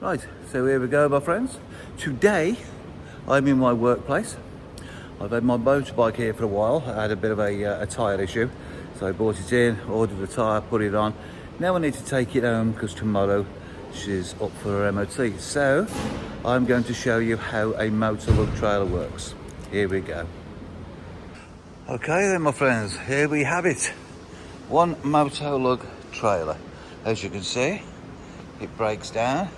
Right, so here we go, my friends. Today, I'm in my workplace. I've had my motorbike here for a while. I had a bit of a tyre issue. So I brought it in, ordered the tyre, put it on. Now I need to take it home because tomorrow she's up for her MOT. So I'm going to show you how a Motolug trailer works. Here we go. Okay then, my friends, here we have it. One Motolug trailer. As you can see, it breaks down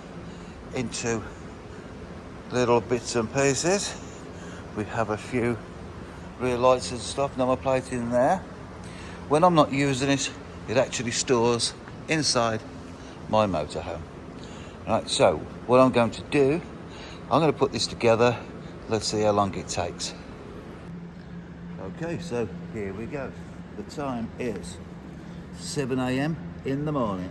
into little bits and pieces. We have a few rear lights and stuff, number plate in there. When I'm not using it, it actually stores inside my motorhome. Right, so what I'm going to do, I'm going to put this together. Let's see how long it takes. Okay, so here we go. The time is 7 AM in the morning.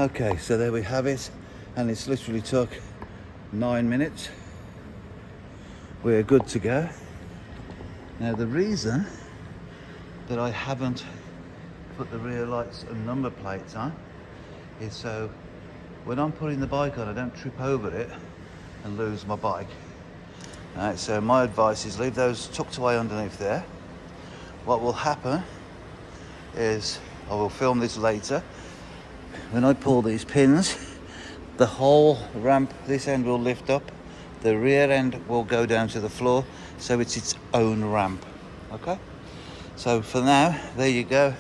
Okay, so there we have it, and it's literally took 9 minutes. We're good to go. Now the reason that I haven't put the rear lights and number plates on is so when I'm putting the bike on, I don't trip over it and lose my bike. Alright, so my advice is leave those tucked away underneath there. What will happen is, I will film this later, when I pull these pins, the whole ramp, this end will lift up, the rear end will go down to the floor, so it's its own ramp. Okay? So for now, there you go.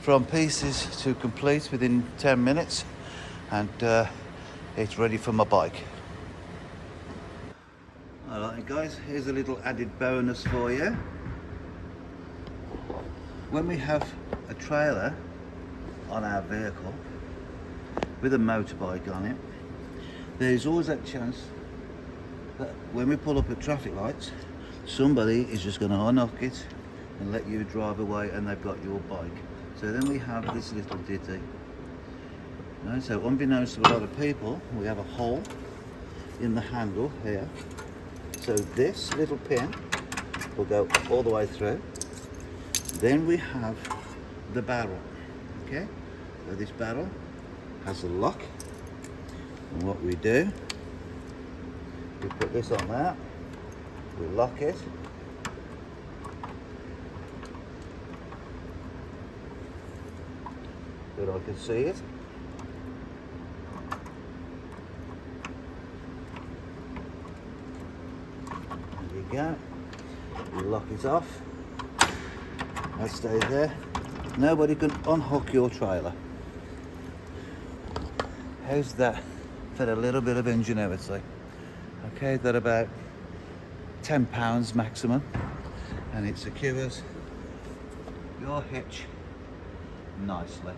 From pieces to complete within 10 minutes, and it's ready for my bike. Alright guys, here's a little added bonus for you. When we have a trailer on our vehicle with a motorbike on it, there's always that chance that when we pull up at traffic lights, somebody is just going to unhook it and let you drive away, and they've got your bike. So then we have this little ditty. Right, so unbeknownst to a lot of people, we have a hole in the handle here. So this little pin will go all the way through. Then we have the barrel. Okay, so this barrel has a lock, and what we do, we put this on there, we lock it, so that I can see it. There you go, we lock it off, that stays there. Nobody can unhook your trailer. How's that for a little bit of ingenuity? Okay, they're about £10 maximum, and it secures your hitch nicely.